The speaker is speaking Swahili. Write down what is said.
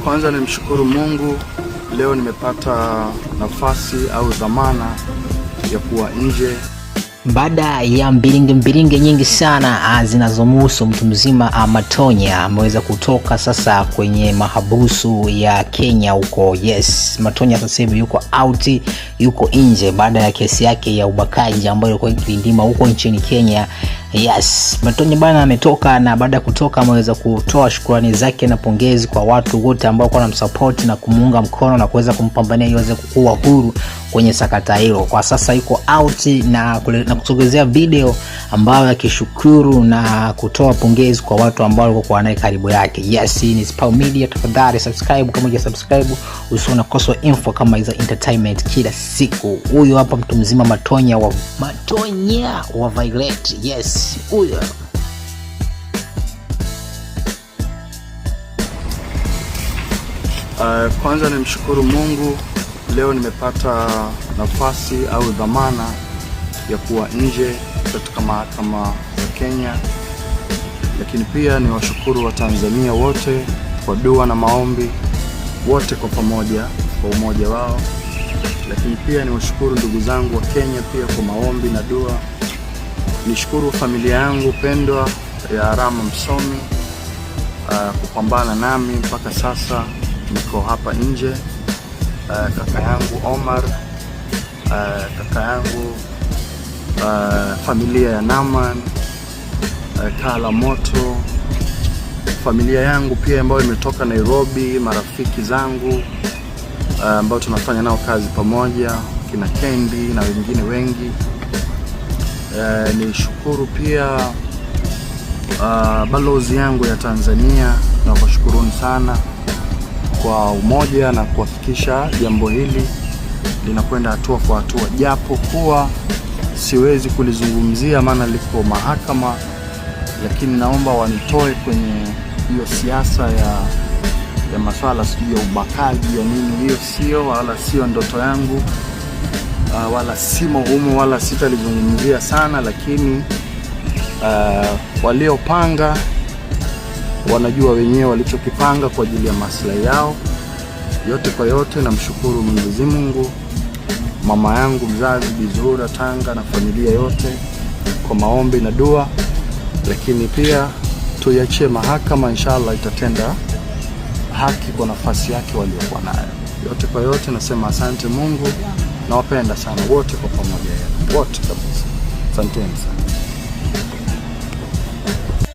Kwanza nimshukuru Mungu, leo nimepata nafasi au dhamana ya kuwa nje. Baada ya mbilinge nyingi sana zinazomhusu mtu mzima Matonya ameweza kutoka sasa kwenye mahabusu ya Kenya huko. Yes, Matonya sasa hivi yuko out, yuko nje baada ya kesi yake ya ubakaji ambayo ilikuwa ikilindima huko nchini Kenya. Yes, Matonya bana ametoka, na baada ya kutoka ameweza kutoa shukrani zake na pongezi kwa watu wote ambao kwa namsupport na kumuunga mkono na kuweza kumpambania iweze kuwa huru kwenye sakata hilo. Kwa sasa yuko out na kusogezea video ambayo akishukuru na kutoa pongezi kwa watu ambao walikuwa naye karibu yake. Yes, ni Spau Media, tafadhali subscribe kama hujasubscribe, usione kosa info kama hizo entertainment kila siku. Huyu hapa mtu mzima Matonya wa Violet. Yes, huyo. Kwanza nimshukuru Mungu, leo nimepata nafasi au dhamana ya kuwa nje katika mahakama ya Kenya. Lakini pia ni washukuru wa Tanzania wote kwa dua na maombi, wote kwa pamoja kwa umoja wao. Lakini pia ni washukuru ndugu zangu wa Kenya pia kwa maombi na dua. Nishukuru familia yangu pendwa ya Rama Msomi kupambana nami mpaka sasa niko hapa nje. Kaka yangu Omar, kaka yangu familia ya Naman, Kala Moto, familia yangu pia ambayo imetoka Nairobi, marafiki zangu ambao tunafanya nao kazi pamoja, kina Kendi na wengine wengi. Nishukuru pia balozi yangu ya Tanzania, na kuwashukuruni sana kwa umoja na kuhakikisha jambo hili linakwenda hatua kwa hatua, japo kuwa siwezi kulizungumzia maana liko mahakama, lakini naomba wanitoe kwenye hiyo siasa ya masuala sio ya ubakaji ya nini. Hiyo sio, wala sio ndoto yangu, wala simo humo, wala sitalizungumzia sana. Lakini waliopanga wanajua wenyewe walichokipanga kwa ajili ya maslahi yao. Yote kwa yote, namshukuru Mwenyezi Mungu, mama yangu mzazi Bi Zuhura Tanga na familia yote kwa maombi na dua. Lakini pia tuiachie mahakama, inshallah itatenda haki kwa nafasi yake waliokuwa nayo. Yote kwa yote nasema asante Mungu, nawapenda sana wote kwa pamoja, wote kabisa. Asanteni sana.